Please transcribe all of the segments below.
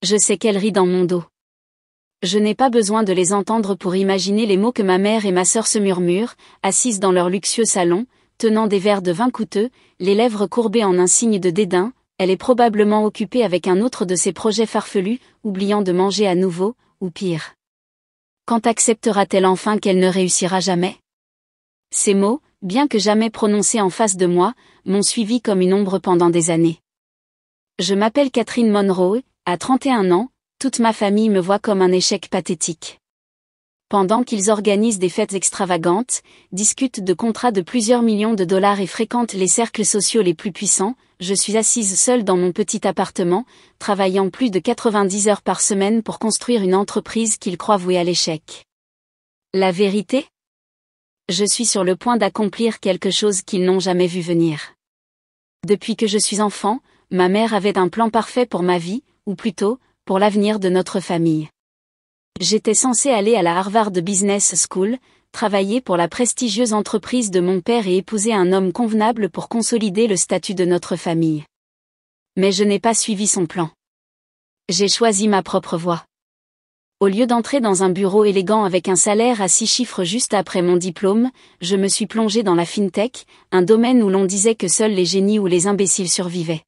Je sais qu'elle rit dans mon dos. Je n'ai pas besoin de les entendre pour imaginer les mots que ma mère et ma sœur se murmurent, assises dans leur luxueux salon, tenant des verres de vin coûteux, les lèvres courbées en un signe de dédain. Elle est probablement occupée avec un autre de ses projets farfelus, oubliant de manger à nouveau, ou pire. Quand acceptera-t-elle enfin qu'elle ne réussira jamais? Ces mots, bien que jamais prononcés en face de moi, m'ont suivi comme une ombre pendant des années. Je m'appelle Catherine Monroe, à 31 ans, toute ma famille me voit comme un échec pathétique. Pendant qu'ils organisent des fêtes extravagantes, discutent de contrats de plusieurs millions de dollars et fréquentent les cercles sociaux les plus puissants, je suis assise seule dans mon petit appartement, travaillant plus de 90 heures par semaine pour construire une entreprise qu'ils croient vouée à l'échec. La vérité? Je suis sur le point d'accomplir quelque chose qu'ils n'ont jamais vu venir. Depuis que je suis enfant, ma mère avait un plan parfait pour ma vie, ou plutôt, pour l'avenir de notre famille. J'étais censée aller à la Harvard Business School, travailler pour la prestigieuse entreprise de mon père et épouser un homme convenable pour consolider le statut de notre famille. Mais je n'ai pas suivi son plan. J'ai choisi ma propre voie. Au lieu d'entrer dans un bureau élégant avec un salaire à 6 chiffres juste après mon diplôme, je me suis plongée dans la fintech, un domaine où l'on disait que seuls les génies ou les imbéciles survivaient.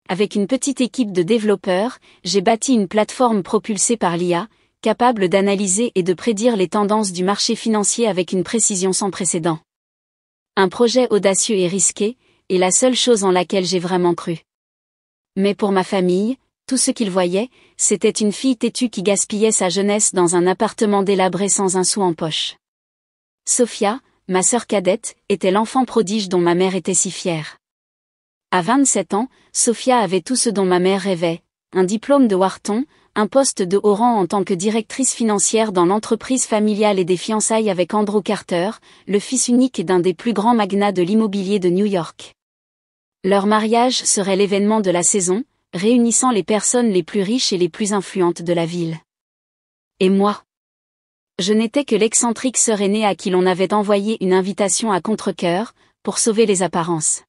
Avec une petite équipe de développeurs, j'ai bâti une plateforme propulsée par l'IA, capable d'analyser et de prédire les tendances du marché financier avec une précision sans précédent. Un projet audacieux et risqué, et la seule chose en laquelle j'ai vraiment cru. Mais pour ma famille, tout ce qu'ils voyaient, c'était une fille têtue qui gaspillait sa jeunesse dans un appartement délabré sans un sou en poche. Sophia, ma sœur cadette, était l'enfant prodige dont ma mère était si fière. À 27 ans, Sophia avait tout ce dont ma mère rêvait, un diplôme de Wharton, un poste de haut rang en tant que directrice financière dans l'entreprise familiale et des fiançailles avec Andrew Carter, le fils unique d'un des plus grands magnats de l'immobilier de New York. Leur mariage serait l'événement de la saison, réunissant les personnes les plus riches et les plus influentes de la ville. Et moi? Je n'étais que l'excentrique sœur aînée à qui l'on avait envoyé une invitation à contre-cœur, pour sauver les apparences.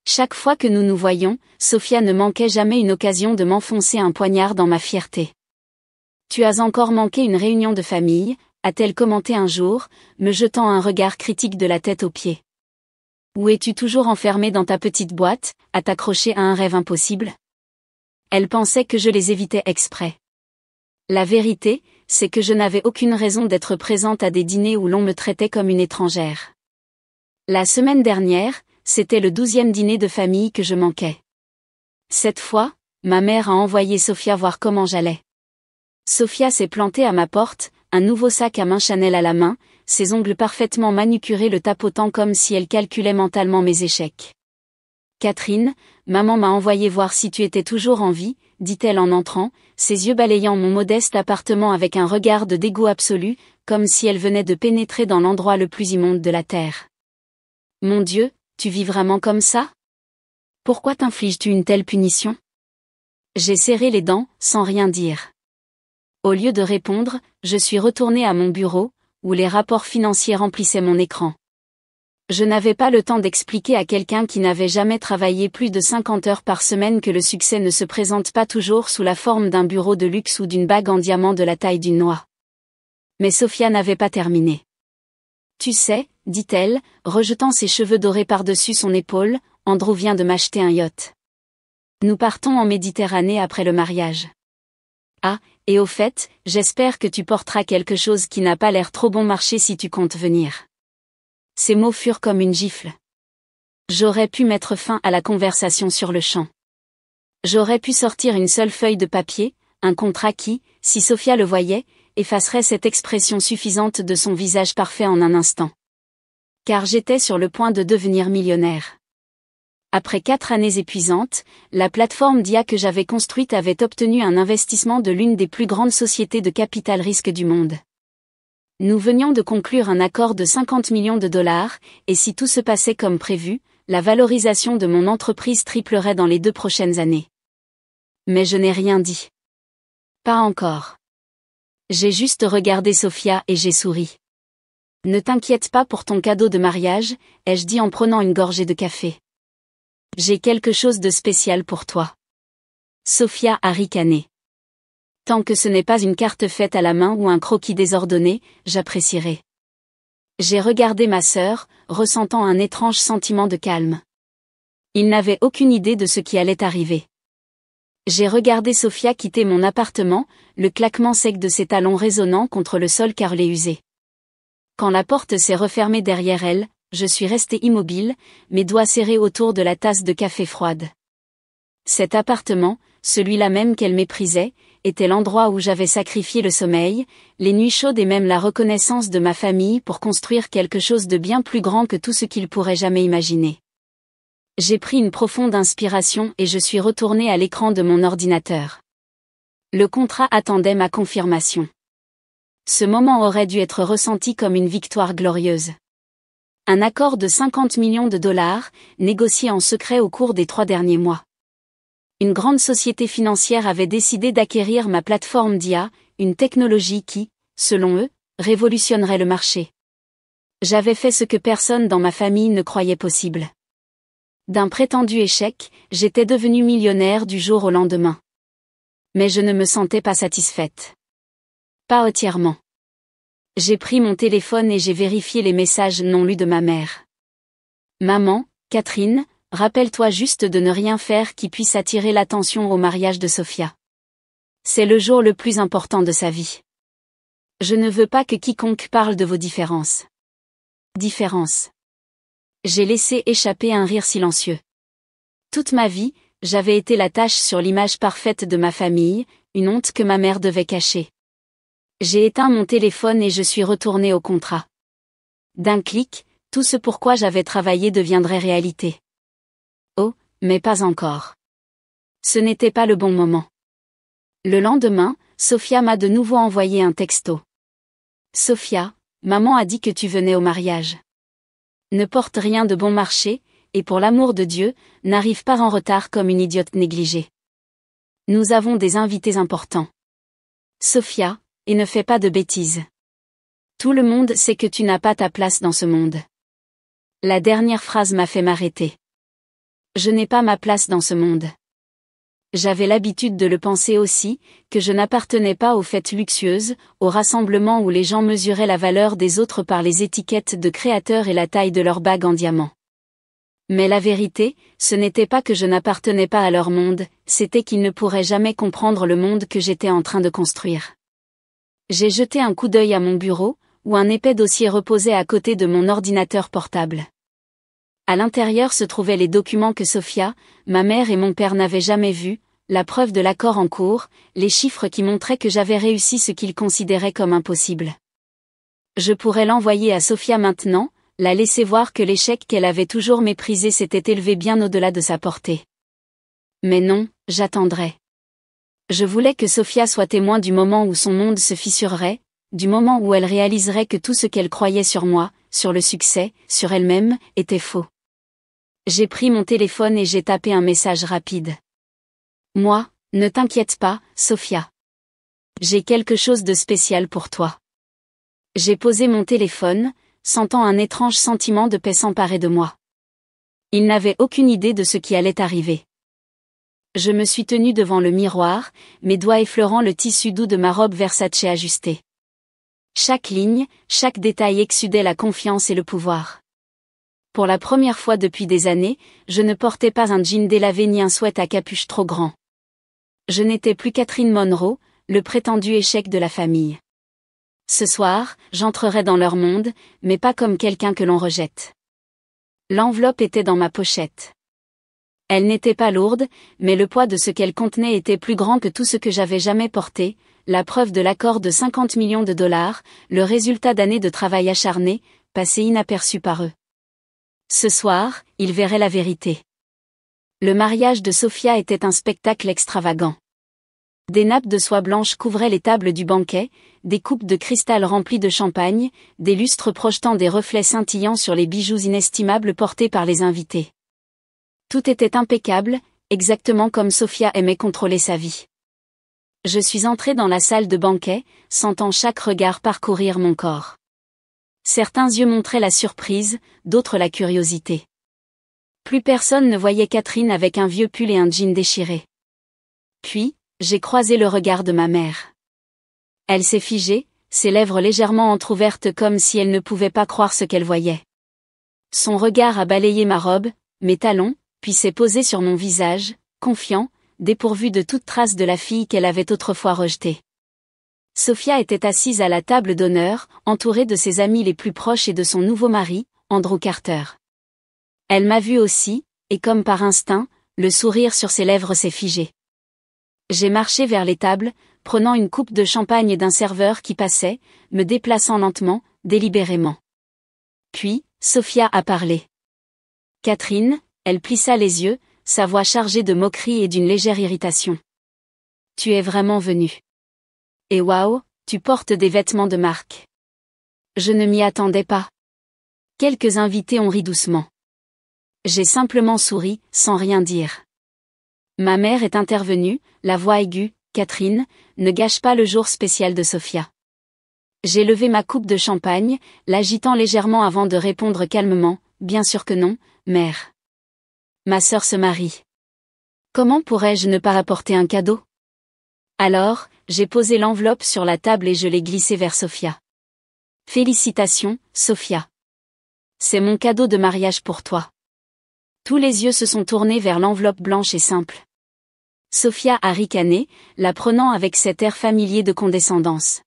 Chaque fois que nous nous voyions, Sophia ne manquait jamais une occasion de m'enfoncer un poignard dans ma fierté. « Tu as encore manqué une réunion de famille », a-t-elle commenté un jour, me jetant un regard critique de la tête aux pieds. « Ou es-tu toujours enfermé dans ta petite boîte, à t'accrocher à un rêve impossible ?» Elle pensait que je les évitais exprès. La vérité, c'est que je n'avais aucune raison d'être présente à des dîners où l'on me traitait comme une étrangère. La semaine dernière, c'était le 12e dîner de famille que je manquais. Cette fois, ma mère a envoyé Sophia voir comment j'allais. Sophia s'est plantée à ma porte, un nouveau sac à main Chanel à la main, ses ongles parfaitement manucurés le tapotant comme si elle calculait mentalement mes échecs. « Catherine, maman m'a envoyé voir si tu étais toujours en vie », dit-elle en entrant, ses yeux balayant mon modeste appartement avec un regard de dégoût absolu, comme si elle venait de pénétrer dans l'endroit le plus immonde de la terre. « Mon Dieu, tu vis vraiment comme ça? Pourquoi t'infliges-tu une telle punition? » J'ai serré les dents, sans rien dire. Au lieu de répondre, je suis retournée à mon bureau, où les rapports financiers remplissaient mon écran. Je n'avais pas le temps d'expliquer à quelqu'un qui n'avait jamais travaillé plus de 50 heures par semaine que le succès ne se présente pas toujours sous la forme d'un bureau de luxe ou d'une bague en diamant de la taille d'une noix. Mais Sophia n'avait pas terminé. « Tu sais, » dit-elle, rejetant ses cheveux dorés par-dessus son épaule, « Andrew vient de m'acheter un yacht. Nous partons en Méditerranée après le mariage. Ah, et au fait, j'espère que tu porteras quelque chose qui n'a pas l'air trop bon marché si tu comptes venir. » Ces mots furent comme une gifle. J'aurais pu mettre fin à la conversation sur le champ. J'aurais pu sortir une seule feuille de papier, un contrat qui, si Sophia le voyait, effacerait cette expression suffisante de son visage parfait en un instant. Car j'étais sur le point de devenir millionnaire. Après 4 années épuisantes, la plateforme d'IA que j'avais construite avait obtenu un investissement de l'une des plus grandes sociétés de capital risque du monde. Nous venions de conclure un accord de 50 millions de dollars, et si tout se passait comme prévu, la valorisation de mon entreprise triplerait dans les 2 prochaines années. Mais je n'ai rien dit. Pas encore. J'ai juste regardé Sophia et j'ai souri. « Ne t'inquiète pas pour ton cadeau de mariage », ai-je dit en prenant une gorgée de café. « J'ai quelque chose de spécial pour toi. » Sophia a ricané. Tant que ce n'est pas une carte faite à la main ou un croquis désordonné, j'apprécierai. J'ai regardé ma sœur, ressentant un étrange sentiment de calme. Il n'avait aucune idée de ce qui allait arriver. J'ai regardé Sophia quitter mon appartement, le claquement sec de ses talons résonnant contre le sol carrelé usé. Quand la porte s'est refermée derrière elle, je suis resté immobile, mes doigts serrés autour de la tasse de café froide. Cet appartement, celui-là même qu'elle méprisait, était l'endroit où j'avais sacrifié le sommeil, les nuits chaudes et même la reconnaissance de ma famille pour construire quelque chose de bien plus grand que tout ce qu'ils pourraient jamais imaginer. J'ai pris une profonde inspiration et je suis retourné à l'écran de mon ordinateur. Le contrat attendait ma confirmation. Ce moment aurait dû être ressenti comme une victoire glorieuse. Un accord de 50 millions de dollars, négocié en secret au cours des 3 derniers mois. Une grande société financière avait décidé d'acquérir ma plateforme d'IA, une technologie qui, selon eux, révolutionnerait le marché. J'avais fait ce que personne dans ma famille ne croyait possible. D'un prétendu échec, j'étais devenue millionnaire du jour au lendemain. Mais je ne me sentais pas satisfaite. Pas entièrement. J'ai pris mon téléphone et j'ai vérifié les messages non lus de ma mère. Maman, Catherine, rappelle-toi juste de ne rien faire qui puisse attirer l'attention au mariage de Sophia. C'est le jour le plus important de sa vie. Je ne veux pas que quiconque parle de vos différences. Différences. J'ai laissé échapper un rire silencieux. Toute ma vie, j'avais été la tache sur l'image parfaite de ma famille, une honte que ma mère devait cacher. J'ai éteint mon téléphone et je suis retourné au contrat. D'un clic, tout ce pourquoi j'avais travaillé deviendrait réalité. Oh, mais pas encore. Ce n'était pas le bon moment. Le lendemain, Sophia m'a de nouveau envoyé un texto. Sophia, maman a dit que tu venais au mariage. Ne porte rien de bon marché, et pour l'amour de Dieu, n'arrive pas en retard comme une idiote négligée. Nous avons des invités importants. Sophia, et ne fais pas de bêtises. Tout le monde sait que tu n'as pas ta place dans ce monde. La dernière phrase m'a fait m'arrêter. Je n'ai pas ma place dans ce monde. J'avais l'habitude de le penser aussi, que je n'appartenais pas aux fêtes luxueuses, aux rassemblements où les gens mesuraient la valeur des autres par les étiquettes de créateurs et la taille de leurs bagues en diamant. Mais la vérité, ce n'était pas que je n'appartenais pas à leur monde, c'était qu'ils ne pourraient jamais comprendre le monde que j'étais en train de construire. J'ai jeté un coup d'œil à mon bureau, où un épais dossier reposait à côté de mon ordinateur portable. À l'intérieur se trouvaient les documents que Sophia, ma mère et mon père n'avaient jamais vus, la preuve de l'accord en cours, les chiffres qui montraient que j'avais réussi ce qu'ils considéraient comme impossible. Je pourrais l'envoyer à Sophia maintenant, la laisser voir que l'échec qu'elle avait toujours méprisé s'était élevé bien au-delà de sa portée. Mais non, j'attendrai. Je voulais que Sophia soit témoin du moment où son monde se fissurerait, du moment où elle réaliserait que tout ce qu'elle croyait sur moi, sur le succès, sur elle-même, était faux. J'ai pris mon téléphone et j'ai tapé un message rapide. Moi, ne t'inquiète pas, Sophia. J'ai quelque chose de spécial pour toi. J'ai posé mon téléphone, sentant un étrange sentiment de paix s'emparer de moi. Il n'avait aucune idée de ce qui allait arriver. Je me suis tenue devant le miroir, mes doigts effleurant le tissu doux de ma robe Versace ajustée. Chaque ligne, chaque détail exsudait la confiance et le pouvoir. Pour la première fois depuis des années, je ne portais pas un jean délavé ni un sweat à capuche trop grand. Je n'étais plus Catherine Monroe, le prétendu échec de la famille. Ce soir, j'entrerai dans leur monde, mais pas comme quelqu'un que l'on rejette. L'enveloppe était dans ma pochette. Elle n'était pas lourde, mais le poids de ce qu'elle contenait était plus grand que tout ce que j'avais jamais porté, la preuve de l'accord de 50 millions de dollars, le résultat d'années de travail acharné, passé inaperçu par eux. Ce soir, ils verraient la vérité. Le mariage de Sophia était un spectacle extravagant. Des nappes de soie blanche couvraient les tables du banquet, des coupes de cristal remplies de champagne, des lustres projetant des reflets scintillants sur les bijoux inestimables portés par les invités. Tout était impeccable, exactement comme Sophia aimait contrôler sa vie. Je suis entré dans la salle de banquet, sentant chaque regard parcourir mon corps. Certains yeux montraient la surprise, d'autres la curiosité. Plus personne ne voyait Catherine avec un vieux pull et un jean déchiré. Puis, J'ai croisé le regard de ma mère. Elle s'est figée, ses lèvres légèrement entr'ouvertes comme si elle ne pouvait pas croire ce qu'elle voyait. Son regard a balayé ma robe, mes talons, puis s'est posé sur mon visage, confiant, dépourvu de toute trace de la fille qu'elle avait autrefois rejetée. Sophia était assise à la table d'honneur, entourée de ses amis les plus proches et de son nouveau mari, Andrew Carter. Elle m'a vue aussi, et comme par instinct, le sourire sur ses lèvres s'est figé. J'ai marché vers les tables, prenant une coupe de champagne d'un serveur qui passait, me déplaçant lentement, délibérément. Puis, Sophia a parlé. Catherine, elle plissa les yeux, sa voix chargée de moquerie et d'une légère irritation. Tu es vraiment venue. Et waouh, tu portes des vêtements de marque. Je ne m'y attendais pas. Quelques invités ont ri doucement. J'ai simplement souri, sans rien dire. Ma mère est intervenue, la voix aiguë, Catherine, ne gâche pas le jour spécial de Sophia. J'ai levé ma coupe de champagne, l'agitant légèrement avant de répondre calmement, bien sûr que non, mère. Ma sœur se marie. Comment pourrais-je ne pas apporter un cadeau? Alors, j'ai posé l'enveloppe sur la table et je l'ai glissée vers Sophia. Félicitations, Sophia. C'est mon cadeau de mariage pour toi. Tous les yeux se sont tournés vers l'enveloppe blanche et simple. Sophia a ricané, la prenant avec cet air familier de condescendance.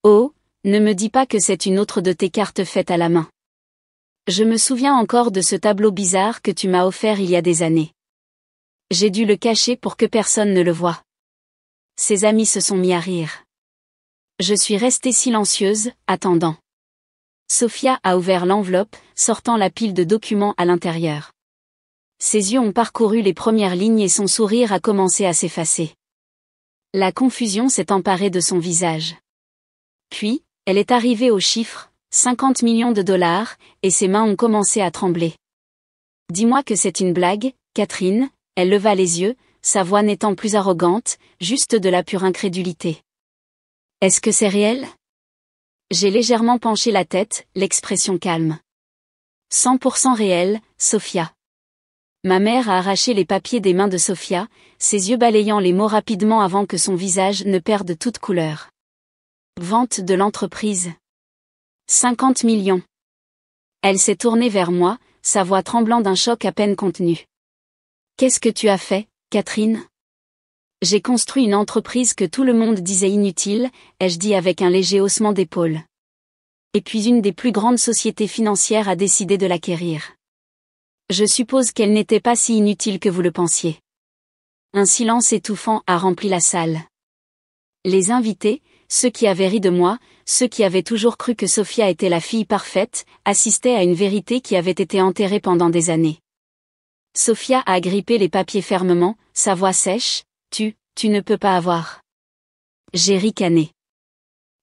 Oh, ne me dis pas que c'est une autre de tes cartes faites à la main. Je me souviens encore de ce tableau bizarre que tu m'as offert il y a des années. J'ai dû le cacher pour que personne ne le voie. Ses amis se sont mis à rire. Je suis restée silencieuse, attendant. Sophia a ouvert l'enveloppe, sortant la pile de documents à l'intérieur. Ses yeux ont parcouru les premières lignes et son sourire a commencé à s'effacer. La confusion s'est emparée de son visage. Puis, elle est arrivée au chiffre, 50 millions de dollars, et ses mains ont commencé à trembler. Dis-moi que c'est une blague, Catherine, elle leva les yeux, sa voix n'étant plus arrogante, juste de la pure incrédulité. Est-ce que c'est réel? J'ai légèrement penché la tête, l'expression calme. 100% réel, Sophia. Ma mère a arraché les papiers des mains de Sophia, ses yeux balayant les mots rapidement avant que son visage ne perde toute couleur. Vente de l'entreprise. 50 millions. Elle s'est tournée vers moi, sa voix tremblant d'un choc à peine contenu. Qu'est-ce que tu as fait, Catherine? J'ai construit une entreprise que tout le monde disait inutile, ai-je dit avec un léger haussement d'épaule. Et puis une des plus grandes sociétés financières a décidé de l'acquérir. Je suppose qu'elle n'était pas si inutile que vous le pensiez. Un silence étouffant a rempli la salle. Les invités, ceux qui avaient ri de moi, ceux qui avaient toujours cru que Sophia était la fille parfaite, assistaient à une vérité qui avait été enterrée pendant des années. Sophia a agrippé les papiers fermement, sa voix sèche, tu ne peux pas avoir. J'ai ricané.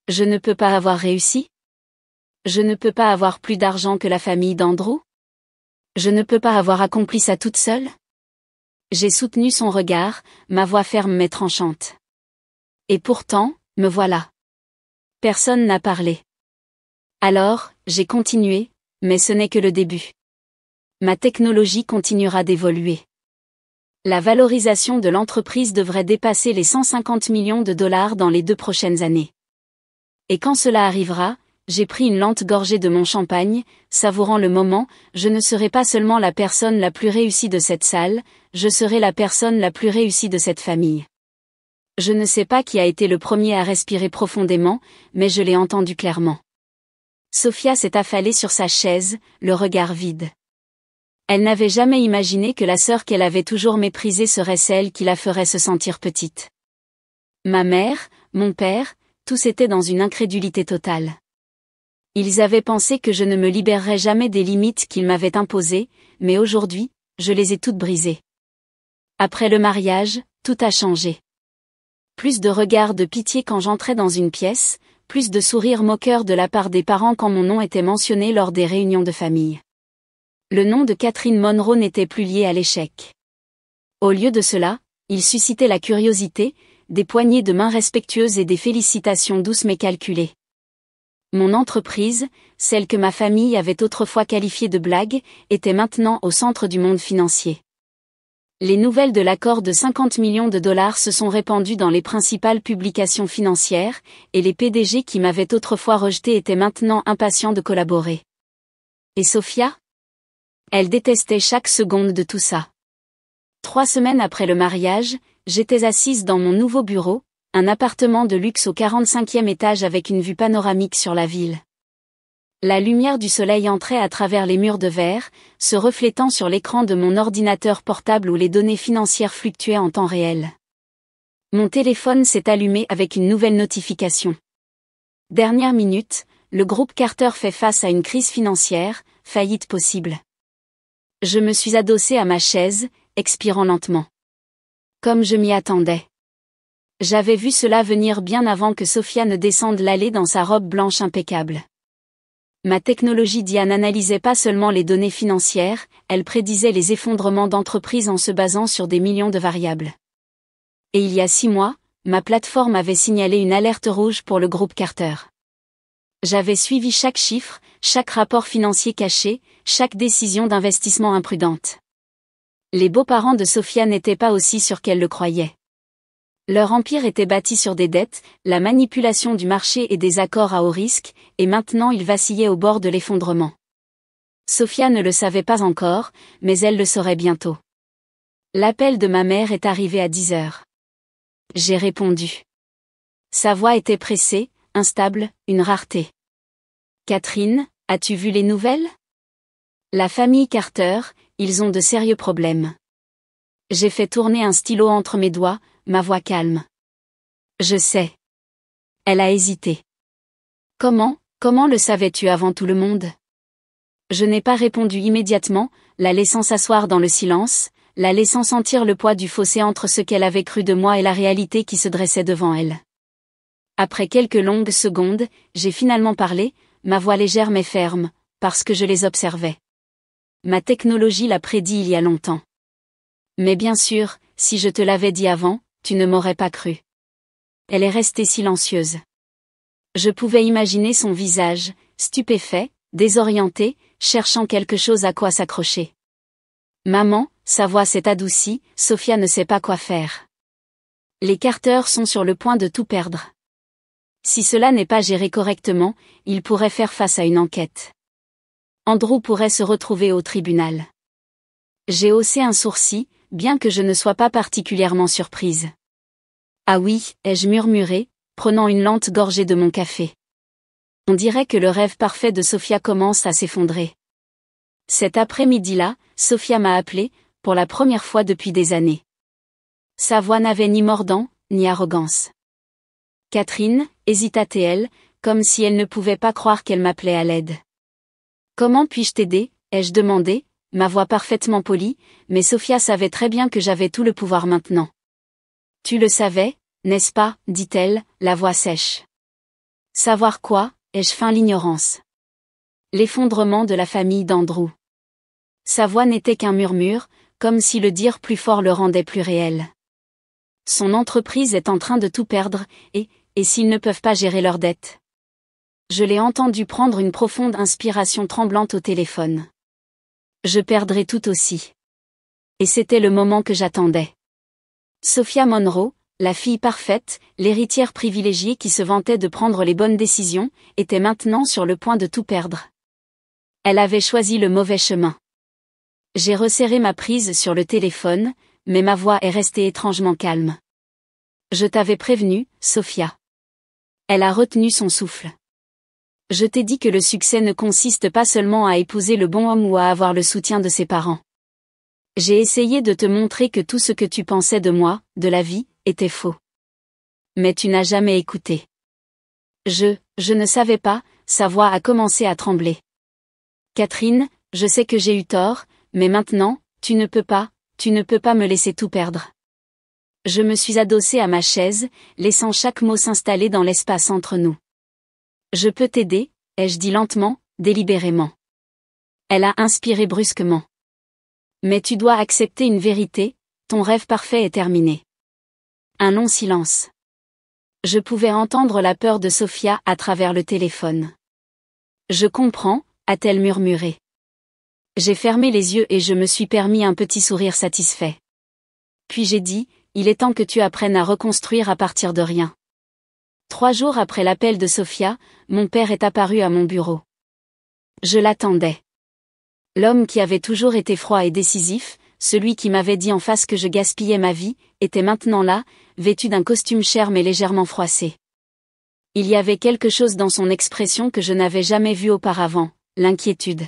Je ne peux pas avoir réussi? Je ne peux pas avoir plus d'argent que la famille d'Andrew? Je ne peux pas avoir accompli ça toute seule? J'ai soutenu son regard, ma voix ferme mais tranchante. Et pourtant, me voilà. Personne n'a parlé. Alors, j'ai continué, mais ce n'est que le début. Ma technologie continuera d'évoluer. La valorisation de l'entreprise devrait dépasser les 150 millions de dollars dans les 2 prochaines années. Et quand cela arrivera, j'ai pris une lente gorgée de mon champagne, savourant le moment, je ne serai pas seulement la personne la plus réussie de cette salle, je serai la personne la plus réussie de cette famille. Je ne sais pas qui a été le premier à respirer profondément, mais je l'ai entendu clairement. Sophia s'est affalée sur sa chaise, le regard vide. Elle n'avait jamais imaginé que la sœur qu'elle avait toujours méprisée serait celle qui la ferait se sentir petite. Ma mère, mon père, tous étaient dans une incrédulité totale. Ils avaient pensé que je ne me libérerais jamais des limites qu'ils m'avaient imposées, mais aujourd'hui, je les ai toutes brisées. Après le mariage, tout a changé. Plus de regards de pitié quand j'entrais dans une pièce, plus de sourires moqueurs de la part des parents quand mon nom était mentionné lors des réunions de famille. Le nom de Catherine Monroe n'était plus lié à l'échec. Au lieu de cela, il suscitait la curiosité, des poignées de main respectueuses et des félicitations douces mais calculées. Mon entreprise, celle que ma famille avait autrefois qualifiée de blague, était maintenant au centre du monde financier. Les nouvelles de l'accord de 50 millions de dollars se sont répandues dans les principales publications financières, et les PDG qui m'avaient autrefois rejeté étaient maintenant impatients de collaborer. Et Sophia? Elle détestait chaque seconde de tout ça. 3 semaines après le mariage, j'étais assise dans mon nouveau bureau, un appartement de luxe au 45e étage avec une vue panoramique sur la ville. La lumière du soleil entrait à travers les murs de verre, se reflétant sur l'écran de mon ordinateur portable où les données financières fluctuaient en temps réel. Mon téléphone s'est allumé avec une nouvelle notification. Dernière minute, le groupe Carter fait face à une crise financière, faillite possible. Je me suis adossée à ma chaise, expirant lentement. Comme je m'y attendais. J'avais vu cela venir bien avant que Sophia ne descende l'allée dans sa robe blanche impeccable. Ma technologie Diane n'analysait pas seulement les données financières, elle prédisait les effondrements d'entreprises en se basant sur des millions de variables. Et il y a 6 mois, ma plateforme avait signalé une alerte rouge pour le groupe Carter. J'avais suivi chaque chiffre, chaque rapport financier caché, chaque décision d'investissement imprudente. Les beaux-parents de Sophia n'étaient pas aussi sûrs qu'elle le croyait. Leur empire était bâti sur des dettes, la manipulation du marché et des accords à haut risque, et maintenant il vacillait au bord de l'effondrement. Sophia ne le savait pas encore, mais elle le saurait bientôt. L'appel de ma mère est arrivé à 10 heures. J'ai répondu. Sa voix était pressée, instable, une rareté. Catherine, as-tu vu les nouvelles? La famille Carter, ils ont de sérieux problèmes. J'ai fait tourner un stylo entre mes doigts, ma voix calme. Je sais. Elle a hésité. Comment le savais-tu avant tout le monde? Je n'ai pas répondu immédiatement, la laissant s'asseoir dans le silence, la laissant sentir le poids du fossé entre ce qu'elle avait cru de moi et la réalité qui se dressait devant elle. Après quelques longues secondes, j'ai finalement parlé, ma voix légère mais ferme, parce que je les observais. Ma technologie l'a prédit il y a longtemps. Mais bien sûr, si je te l'avais dit avant, tu ne m'aurais pas cru. Elle est restée silencieuse. Je pouvais imaginer son visage, stupéfait, désorienté, cherchant quelque chose à quoi s'accrocher. Maman, sa voix s'est adoucie, Sophia ne sait pas quoi faire. Les Carter sont sur le point de tout perdre. Si cela n'est pas géré correctement, ils pourraient faire face à une enquête. Andrew pourrait se retrouver au tribunal. J'ai haussé un sourcil, bien que je ne sois pas particulièrement surprise. Ah oui, ai-je murmuré, prenant une lente gorgée de mon café. On dirait que le rêve parfait de Sophia commence à s'effondrer. Cet après-midi-là, Sophia m'a appelé, pour la première fois depuis des années. Sa voix n'avait ni mordant, ni arrogance. Catherine, hésita-t-elle, comme si elle ne pouvait pas croire qu'elle m'appelait à l'aide. Comment puis-je t'aider, ai-je demandé, ma voix parfaitement polie, mais Sophia savait très bien que j'avais tout le pouvoir maintenant. Tu le savais, n'est-ce pas, dit-elle, la voix sèche. Savoir quoi, ai-je feint l'ignorance. L'effondrement de la famille d'Andrew. Sa voix n'était qu'un murmure, comme si le dire plus fort le rendait plus réel. Son entreprise est en train de tout perdre, et s'ils ne peuvent pas gérer leurs dettes. Je l'ai entendu prendre une profonde inspiration tremblante au téléphone. Je perdrai tout aussi. Et c'était le moment que j'attendais. Sophia Monroe, la fille parfaite, l'héritière privilégiée qui se vantait de prendre les bonnes décisions, était maintenant sur le point de tout perdre. Elle avait choisi le mauvais chemin. J'ai resserré ma prise sur le téléphone, mais ma voix est restée étrangement calme. Je t'avais prévenu, Sophia. Elle a retenu son souffle. Je t'ai dit que le succès ne consiste pas seulement à épouser le bon homme ou à avoir le soutien de ses parents. J'ai essayé de te montrer que tout ce que tu pensais de moi, de la vie, était faux. Mais tu n'as jamais écouté. Je ne savais pas, sa voix a commencé à trembler. Catherine, je sais que j'ai eu tort, mais maintenant, tu ne peux pas me laisser tout perdre. Je me suis adossée à ma chaise, laissant chaque mot s'installer dans l'espace entre nous. Je peux t'aider, ai-je dit lentement, délibérément. Elle a inspiré brusquement. Mais tu dois accepter une vérité, ton rêve parfait est terminé. Un long silence. Je pouvais entendre la peur de Sophia à travers le téléphone. Je comprends, a-t-elle murmuré. J'ai fermé les yeux et je me suis permis un petit sourire satisfait. Puis j'ai dit, il est temps que tu apprennes à reconstruire à partir de rien. 3 jours après l'appel de Sophia, mon père est apparu à mon bureau. Je l'attendais. L'homme qui avait toujours été froid et décisif, celui qui m'avait dit en face que je gaspillais ma vie, était maintenant là, vêtu d'un costume cher mais légèrement froissé. Il y avait quelque chose dans son expression que je n'avais jamais vu auparavant, l'inquiétude.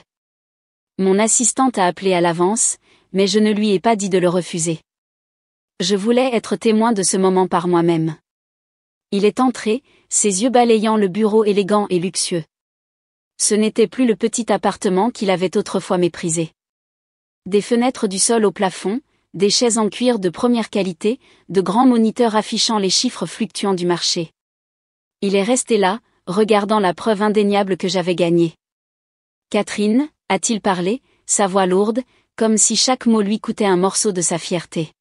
Mon assistante a appelé à l'avance, mais je ne lui ai pas dit de le refuser. Je voulais être témoin de ce moment par moi-même. Il est entré, ses yeux balayant le bureau élégant et luxueux. Ce n'était plus le petit appartement qu'il avait autrefois méprisé. Des fenêtres du sol au plafond, des chaises en cuir de première qualité, de grands moniteurs affichant les chiffres fluctuants du marché. Il est resté là, regardant la preuve indéniable que j'avais gagnée. Catherine, a-t-il parlé, sa voix lourde, comme si chaque mot lui coûtait un morceau de sa fierté.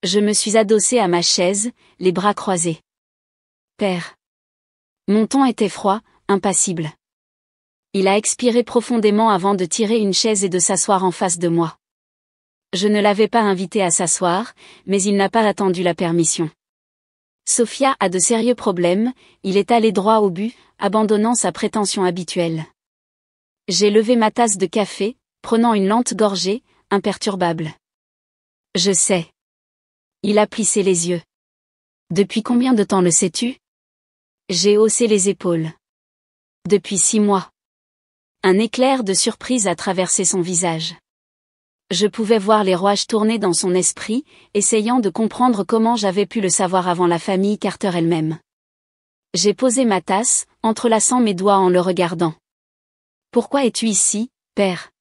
Je me suis adossée à ma chaise, les bras croisés. Père. Mon ton était froid, impassible. Il a expiré profondément avant de tirer une chaise et de s'asseoir en face de moi. Je ne l'avais pas invité à s'asseoir, mais il n'a pas attendu la permission. Sophia a de sérieux problèmes, il est allé droit au but, abandonnant sa prétention habituelle. J'ai levé ma tasse de café, prenant une lente gorgée, imperturbable. Je sais. Il a plissé les yeux. Depuis combien de temps le sais-tu? J'ai haussé les épaules. Depuis 6 mois. Un éclair de surprise a traversé son visage. Je pouvais voir les rouages tourner dans son esprit, essayant de comprendre comment j'avais pu le savoir avant la famille Carter elle-même. J'ai posé ma tasse, entrelaçant mes doigts en le regardant. Pourquoi es-tu ici, père?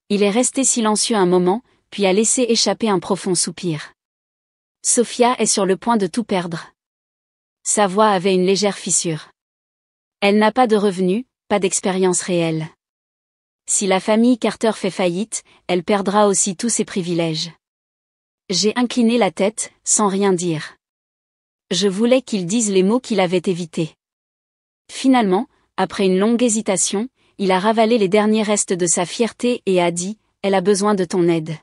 Il est resté silencieux un moment, puis a laissé échapper un profond soupir. Sophia est sur le point de tout perdre. Sa voix avait une légère fissure. Elle n'a pas de revenus, pas d'expérience réelle. Si la famille Carter fait faillite, elle perdra aussi tous ses privilèges. J'ai incliné la tête, sans rien dire. Je voulais qu'il dise les mots qu'il avait évités. Finalement, après une longue hésitation, il a ravalé les derniers restes de sa fierté et a dit, « Elle a besoin de ton aide. »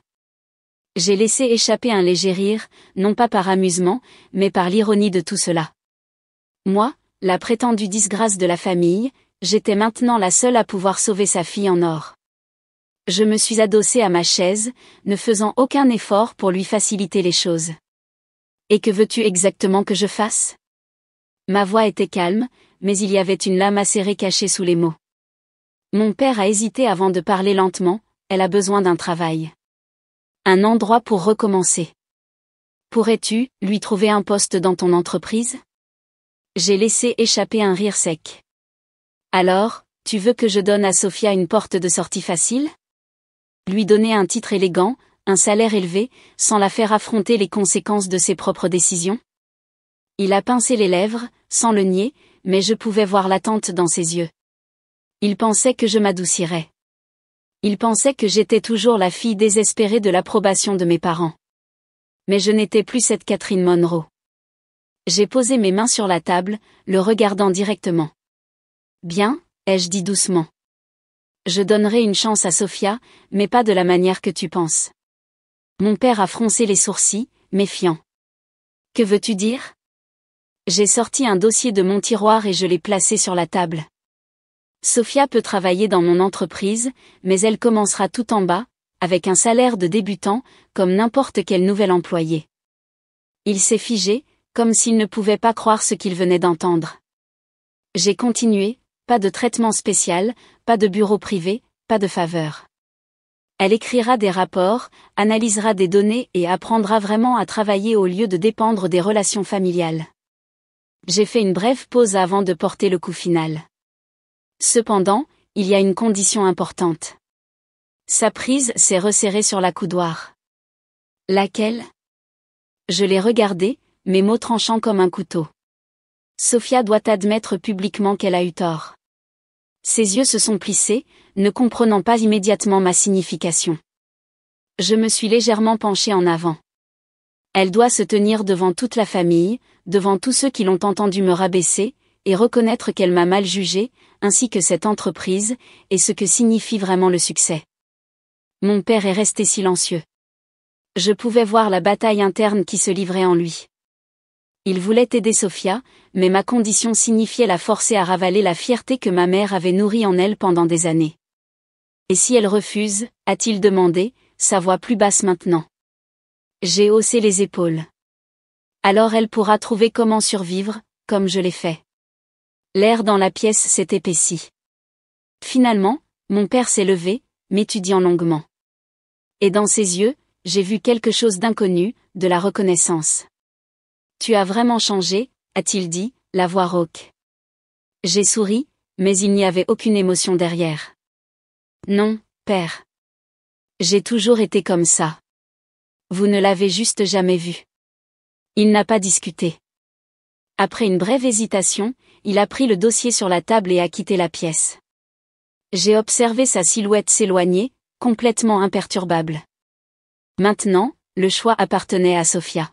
J'ai laissé échapper un léger rire, non pas par amusement, mais par l'ironie de tout cela. Moi, la prétendue disgrâce de la famille, j'étais maintenant la seule à pouvoir sauver sa fille en or. Je me suis adossée à ma chaise, ne faisant aucun effort pour lui faciliter les choses. « Et que veux-tu exactement que je fasse ?» Ma voix était calme, mais il y avait une lame acérée cachée sous les mots. Mon père a hésité avant de parler lentement, « Elle a besoin d'un travail. Un endroit pour recommencer. Pourrais-tu, lui trouver un poste dans ton entreprise ?» J'ai laissé échapper un rire sec. « Alors, tu veux que je donne à Sophia une porte de sortie facile ? Lui donner un titre élégant, un salaire élevé, sans la faire affronter les conséquences de ses propres décisions ? » Il a pincé les lèvres, sans le nier, mais je pouvais voir l'attente dans ses yeux. Il pensait que je m'adoucirais. Il pensait que j'étais toujours la fille désespérée de l'approbation de mes parents. Mais je n'étais plus cette Catherine Monroe. J'ai posé mes mains sur la table, le regardant directement. « Bien, ai-je dit doucement. Je donnerai une chance à Sophia, mais pas de la manière que tu penses. » Mon père a froncé les sourcils, méfiant. « Que veux-tu dire ?» J'ai sorti un dossier de mon tiroir et je l'ai placé sur la table. Sophia peut travailler dans mon entreprise, mais elle commencera tout en bas, avec un salaire de débutant, comme n'importe quel nouvel employé. Il s'est figé, comme s'il ne pouvait pas croire ce qu'il venait d'entendre. J'ai continué, pas de traitement spécial, pas de bureau privé, pas de faveur. Elle écrira des rapports, analysera des données et apprendra vraiment à travailler au lieu de dépendre des relations familiales. J'ai fait une brève pause avant de porter le coup final. Cependant, il y a une condition importante. Sa prise s'est resserrée sur la coudoir. Laquelle ? Je l'ai regardée, mes mots tranchants comme un couteau. Sophia doit admettre publiquement qu'elle a eu tort. Ses yeux se sont plissés, ne comprenant pas immédiatement ma signification. Je me suis légèrement penchée en avant. Elle doit se tenir devant toute la famille, devant tous ceux qui l'ont entendu me rabaisser, et reconnaître qu'elle m'a mal jugée, ainsi que cette entreprise, et ce que signifie vraiment le succès. Mon père est resté silencieux. Je pouvais voir la bataille interne qui se livrait en lui. Il voulait aider Sofia, mais ma condition signifiait la forcer à ravaler la fierté que ma mère avait nourrie en elle pendant des années. Et si elle refuse, a-t-il demandé, sa voix plus basse maintenant. J'ai haussé les épaules. Alors elle pourra trouver comment survivre, comme je l'ai fait. L'air dans la pièce s'est épaissi. Finalement, mon père s'est levé, m'étudiant longuement. Et dans ses yeux, j'ai vu quelque chose d'inconnu, de la reconnaissance. Tu as vraiment changé, a-t-il dit, la voix rauque. J'ai souri, mais il n'y avait aucune émotion derrière. Non, père. J'ai toujours été comme ça. Vous ne l'avez juste jamais vu. Il n'a pas discuté. Après une brève hésitation, il a pris le dossier sur la table et a quitté la pièce. J'ai observé sa silhouette s'éloigner, complètement imperturbable. Maintenant, le choix appartenait à Sofia.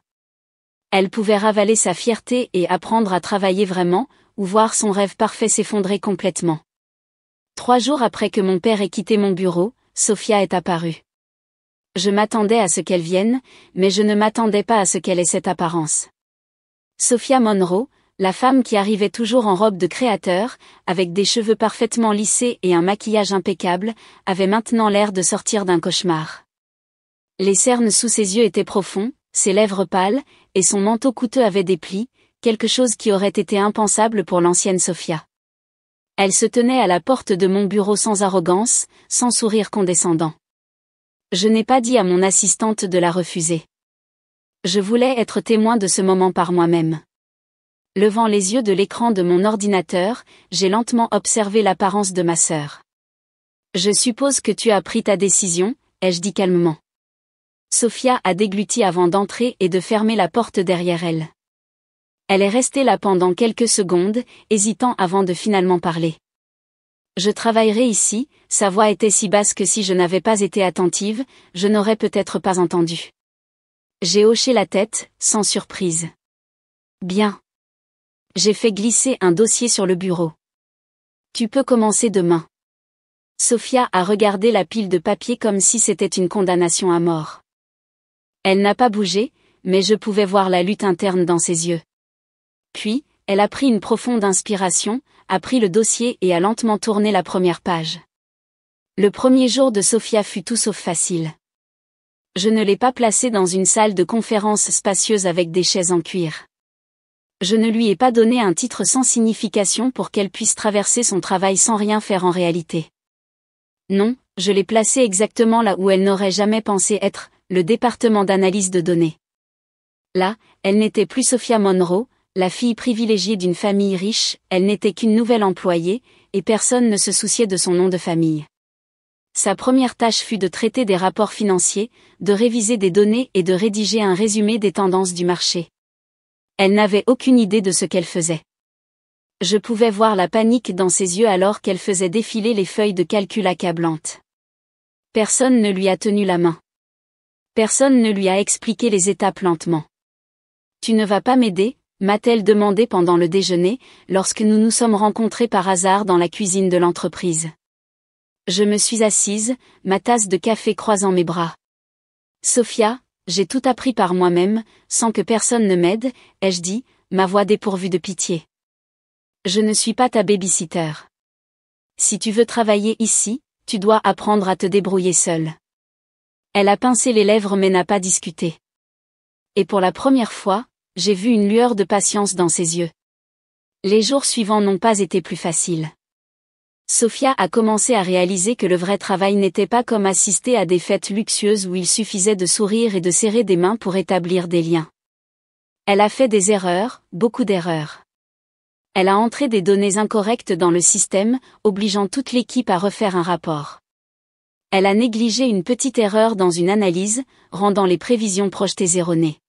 Elle pouvait ravaler sa fierté et apprendre à travailler vraiment, ou voir son rêve parfait s'effondrer complètement. 3 jours après que mon père ait quitté mon bureau, Sofia est apparue. Je m'attendais à ce qu'elle vienne, mais je ne m'attendais pas à ce qu'elle ait cette apparence. Sophia Monroe, la femme qui arrivait toujours en robe de créateur, avec des cheveux parfaitement lissés et un maquillage impeccable, avait maintenant l'air de sortir d'un cauchemar. Les cernes sous ses yeux étaient profonds, ses lèvres pâles, et son manteau coûteux avait des plis, quelque chose qui aurait été impensable pour l'ancienne Sophia. Elle se tenait à la porte de mon bureau sans arrogance, sans sourire condescendant. Je n'ai pas dit à mon assistante de la refuser. Je voulais être témoin de ce moment par moi-même. Levant les yeux de l'écran de mon ordinateur, j'ai lentement observé l'apparence de ma sœur. Je suppose que tu as pris ta décision, ai-je dit calmement. Sophia a dégluti avant d'entrer et de fermer la porte derrière elle. Elle est restée là pendant quelques secondes, hésitant avant de finalement parler. Je travaillerai ici, sa voix était si basse que si je n'avais pas été attentive, je n'aurais peut-être pas entendu. J'ai hoché la tête, sans surprise. Bien. J'ai fait glisser un dossier sur le bureau. Tu peux commencer demain. Sophia a regardé la pile de papier comme si c'était une condamnation à mort. Elle n'a pas bougé, mais je pouvais voir la lutte interne dans ses yeux. Puis, elle a pris une profonde inspiration, a pris le dossier et a lentement tourné la première page. Le premier jour de Sophia fut tout sauf facile. Je ne l'ai pas placée dans une salle de conférence spacieuse avec des chaises en cuir. Je ne lui ai pas donné un titre sans signification pour qu'elle puisse traverser son travail sans rien faire en réalité. Non, je l'ai placée exactement là où elle n'aurait jamais pensé être, le département d'analyse de données. Là, elle n'était plus Sophia Monroe, la fille privilégiée d'une famille riche, elle n'était qu'une nouvelle employée, et personne ne se souciait de son nom de famille. Sa première tâche fut de traiter des rapports financiers, de réviser des données et de rédiger un résumé des tendances du marché. Elle n'avait aucune idée de ce qu'elle faisait. Je pouvais voir la panique dans ses yeux alors qu'elle faisait défiler les feuilles de calcul accablantes. Personne ne lui a tenu la main. Personne ne lui a expliqué les étapes lentement. Tu ne vas pas m'aider, m'a-t-elle demandé pendant le déjeuner, lorsque nous nous sommes rencontrés par hasard dans la cuisine de l'entreprise. Je me suis assise, ma tasse de café croisant mes bras. Sophia, j'ai tout appris par moi-même, sans que personne ne m'aide, ai-je dit, ma voix dépourvue de pitié. Je ne suis pas ta baby-sitter. Si tu veux travailler ici, tu dois apprendre à te débrouiller seule. Elle a pincé les lèvres mais n'a pas discuté. Et pour la première fois, j'ai vu une lueur de patience dans ses yeux. Les jours suivants n'ont pas été plus faciles. Sophia a commencé à réaliser que le vrai travail n'était pas comme assister à des fêtes luxueuses où il suffisait de sourire et de serrer des mains pour établir des liens. Elle a fait des erreurs, beaucoup d'erreurs. Elle a entré des données incorrectes dans le système, obligeant toute l'équipe à refaire un rapport. Elle a négligé une petite erreur dans une analyse, rendant les prévisions projetées erronées.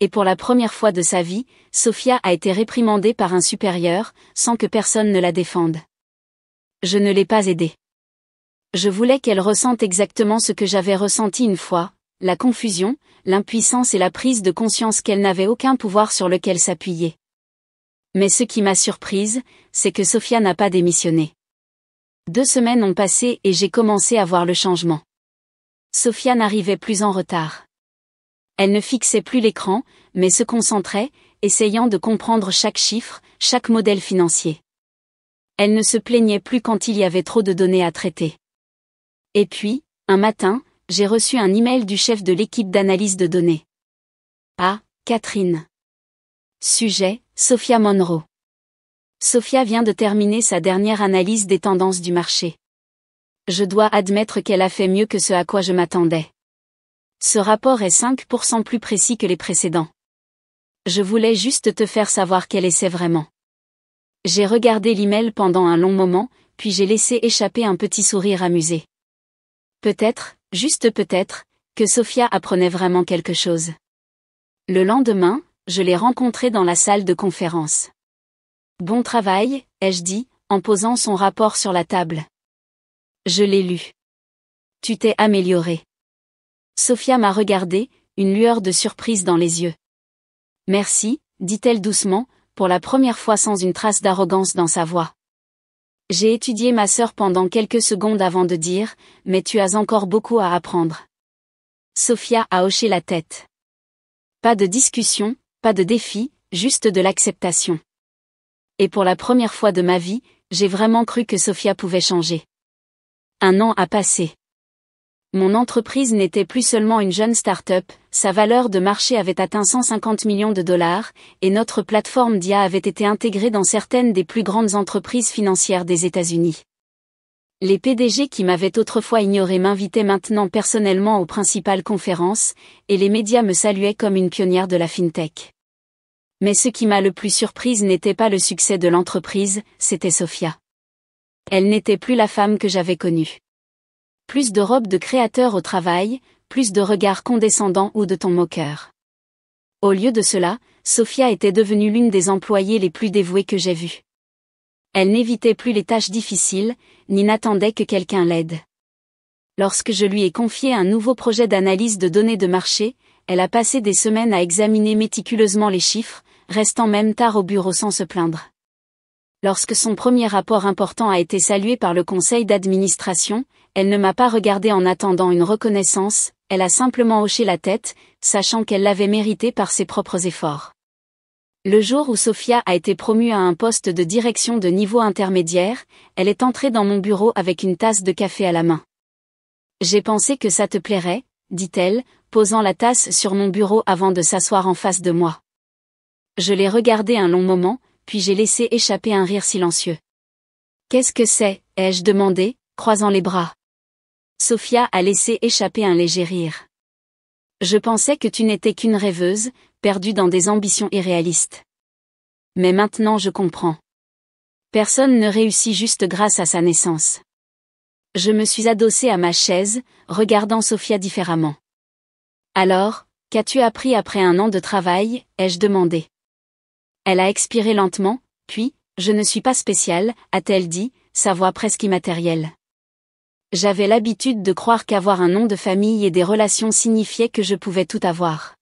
Et pour la première fois de sa vie, Sophia a été réprimandée par un supérieur, sans que personne ne la défende. Je ne l'ai pas aidée. Je voulais qu'elle ressente exactement ce que j'avais ressenti une fois, la confusion, l'impuissance et la prise de conscience qu'elle n'avait aucun pouvoir sur lequel s'appuyer. Mais ce qui m'a surprise, c'est que Sophia n'a pas démissionné. 2 semaines ont passé et j'ai commencé à voir le changement. Sophia n'arrivait plus en retard. Elle ne fixait plus l'écran, mais se concentrait, essayant de comprendre chaque chiffre, chaque modèle financier. Elle ne se plaignait plus quand il y avait trop de données à traiter. Et puis, un matin, j'ai reçu un email du chef de l'équipe d'analyse de données. Ah, Catherine. Sujet, Sophia Monroe. Sophia vient de terminer sa dernière analyse des tendances du marché. Je dois admettre qu'elle a fait mieux que ce à quoi je m'attendais. Ce rapport est 5% plus précis que les précédents. Je voulais juste te faire savoir qu'elle essaie vraiment. J'ai regardé l'email pendant un long moment, puis j'ai laissé échapper un petit sourire amusé. Peut-être, juste peut-être, que Sophia apprenait vraiment quelque chose. Le lendemain, je l'ai rencontrée dans la salle de conférence. Bon travail, ai-je dit, en posant son rapport sur la table. Je l'ai lu. Tu t'es améliorée. Sophia m'a regardé, une lueur de surprise dans les yeux. Merci, dit-elle doucement, pour la première fois sans une trace d'arrogance dans sa voix. J'ai étudié ma sœur pendant quelques secondes avant de dire, mais tu as encore beaucoup à apprendre. Sophia a hoché la tête. Pas de discussion, pas de défi, juste de l'acceptation. Et pour la première fois de ma vie, j'ai vraiment cru que Sophia pouvait changer. Un an a passé. Mon entreprise n'était plus seulement une jeune start-up, sa valeur de marché avait atteint 150 millions de dollars, et notre plateforme d'IA avait été intégrée dans certaines des plus grandes entreprises financières des États-Unis. Les PDG qui m'avaient autrefois ignoré m'invitaient maintenant personnellement aux principales conférences, et les médias me saluaient comme une pionnière de la FinTech. Mais ce qui m'a le plus surprise n'était pas le succès de l'entreprise, c'était Sophia. Elle n'était plus la femme que j'avais connue. Plus de robes de créateur au travail, plus de regards condescendants ou de ton moqueur. Au lieu de cela, Sophia était devenue l'une des employées les plus dévouées que j'ai vues. Elle n'évitait plus les tâches difficiles, ni n'attendait que quelqu'un l'aide. Lorsque je lui ai confié un nouveau projet d'analyse de données de marché, elle a passé des semaines à examiner méticuleusement les chiffres, restant même tard au bureau sans se plaindre. Lorsque son premier rapport important a été salué par le conseil d'administration, elle ne m'a pas regardé en attendant une reconnaissance, elle a simplement hoché la tête, sachant qu'elle l'avait mérité par ses propres efforts. Le jour où Sophia a été promue à un poste de direction de niveau intermédiaire, elle est entrée dans mon bureau avec une tasse de café à la main. J'ai pensé que ça te plairait, dit-elle, posant la tasse sur mon bureau avant de s'asseoir en face de moi. Je l'ai regardée un long moment, puis j'ai laissé échapper un rire silencieux. Qu'est-ce que c'est, ai-je demandé, croisant les bras. Sophia a laissé échapper un léger rire. Je pensais que tu n'étais qu'une rêveuse, perdue dans des ambitions irréalistes. Mais maintenant je comprends. Personne ne réussit juste grâce à sa naissance. Je me suis adossée à ma chaise, regardant Sophia différemment. Alors, qu'as-tu appris après un an de travail, ai-je demandé. Elle a expiré lentement, puis, je ne suis pas spéciale, a-t-elle dit, sa voix presque immatérielle. J'avais l'habitude de croire qu'avoir un nom de famille et des relations signifiait que je pouvais tout avoir.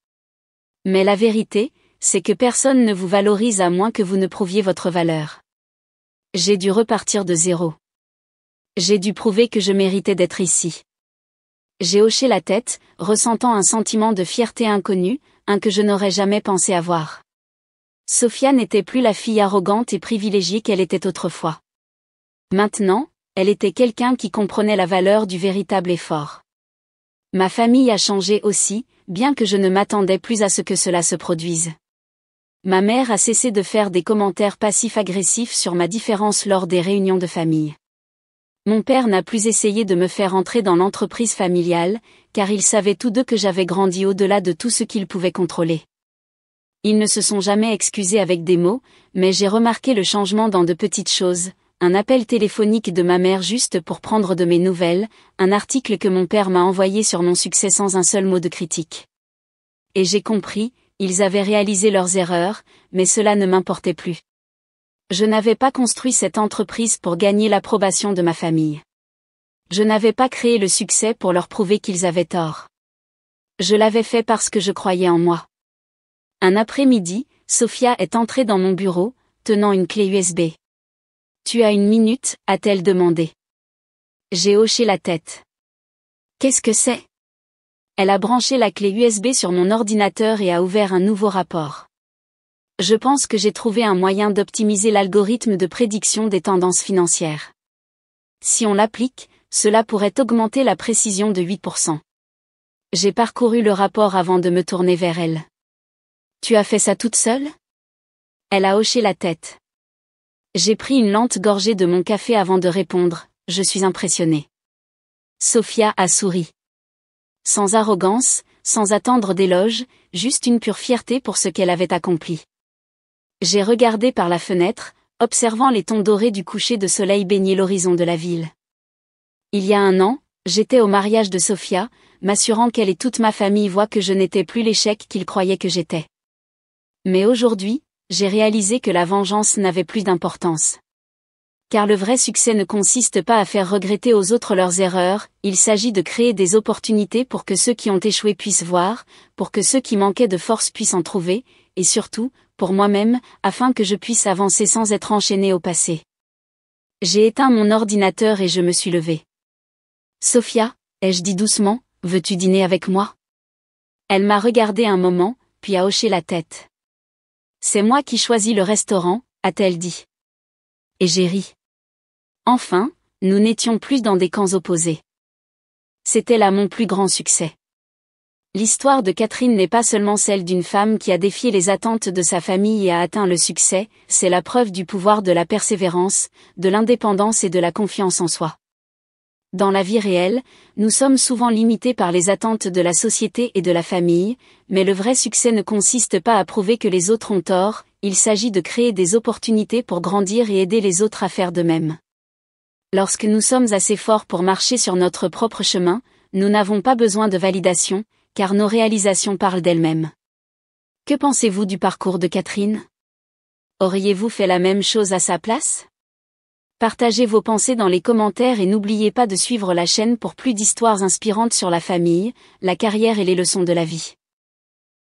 Mais la vérité, c'est que personne ne vous valorise à moins que vous ne prouviez votre valeur. J'ai dû repartir de zéro. J'ai dû prouver que je méritais d'être ici. J'ai hoché la tête, ressentant un sentiment de fierté inconnue, un que je n'aurais jamais pensé avoir. Sophia n'était plus la fille arrogante et privilégiée qu'elle était autrefois. Maintenant, elle était quelqu'un qui comprenait la valeur du véritable effort. Ma famille a changé aussi, bien que je ne m'attendais plus à ce que cela se produise. Ma mère a cessé de faire des commentaires passifs-agressifs sur ma différence lors des réunions de famille. Mon père n'a plus essayé de me faire entrer dans l'entreprise familiale, car ils savaient tous deux que j'avais grandi au-delà de tout ce qu'ils pouvaient contrôler. Ils ne se sont jamais excusés avec des mots, mais j'ai remarqué le changement dans de petites choses, un appel téléphonique de ma mère juste pour prendre de mes nouvelles, un article que mon père m'a envoyé sur mon succès sans un seul mot de critique. Et j'ai compris, ils avaient réalisé leurs erreurs, mais cela ne m'importait plus. Je n'avais pas construit cette entreprise pour gagner l'approbation de ma famille. Je n'avais pas créé le succès pour leur prouver qu'ils avaient tort. Je l'avais fait parce que je croyais en moi. Un après-midi, Sophia est entrée dans mon bureau, tenant une clé USB. « Tu as une minute ?» a-t-elle demandé. J'ai hoché la tête. « Qu'est-ce que c'est ?» Elle a branché la clé USB sur mon ordinateur et a ouvert un nouveau rapport. Je pense que j'ai trouvé un moyen d'optimiser l'algorithme de prédiction des tendances financières. Si on l'applique, cela pourrait augmenter la précision de 8%. J'ai parcouru le rapport avant de me tourner vers elle. Tu as fait ça toute seule? Elle a hoché la tête. J'ai pris une lente gorgée de mon café avant de répondre, je suis impressionnée. Sophia a souri. Sans arrogance, sans attendre d'éloges, juste une pure fierté pour ce qu'elle avait accompli. J'ai regardé par la fenêtre, observant les tons dorés du coucher de soleil baigner l'horizon de la ville. Il y a un an, j'étais au mariage de Sophia, m'assurant qu'elle et toute ma famille voient que je n'étais plus l'échec qu'ils croyaient que j'étais. Mais aujourd'hui, j'ai réalisé que la vengeance n'avait plus d'importance. Car le vrai succès ne consiste pas à faire regretter aux autres leurs erreurs, il s'agit de créer des opportunités pour que ceux qui ont échoué puissent voir, pour que ceux qui manquaient de force puissent en trouver, et surtout, pour moi-même, afin que je puisse avancer sans être enchaîné au passé. J'ai éteint mon ordinateur et je me suis levée. Sophia, ai-je dit doucement, veux-tu dîner avec moi? Elle m'a regardé un moment, puis a hoché la tête. C'est moi qui choisis le restaurant, a-t-elle dit. Et j'ai ri. Enfin, nous n'étions plus dans des camps opposés. C'était là mon plus grand succès. L'histoire de Catherine n'est pas seulement celle d'une femme qui a défié les attentes de sa famille et a atteint le succès, c'est la preuve du pouvoir de la persévérance, de l'indépendance et de la confiance en soi. Dans la vie réelle, nous sommes souvent limités par les attentes de la société et de la famille, mais le vrai succès ne consiste pas à prouver que les autres ont tort, il s'agit de créer des opportunités pour grandir et aider les autres à faire de même. Lorsque nous sommes assez forts pour marcher sur notre propre chemin, nous n'avons pas besoin de validation, car nos réalisations parlent d'elles-mêmes. Que pensez-vous du parcours de Catherine? Auriez-vous fait la même chose à sa place? Partagez vos pensées dans les commentaires et n'oubliez pas de suivre la chaîne pour plus d'histoires inspirantes sur la famille, la carrière et les leçons de la vie.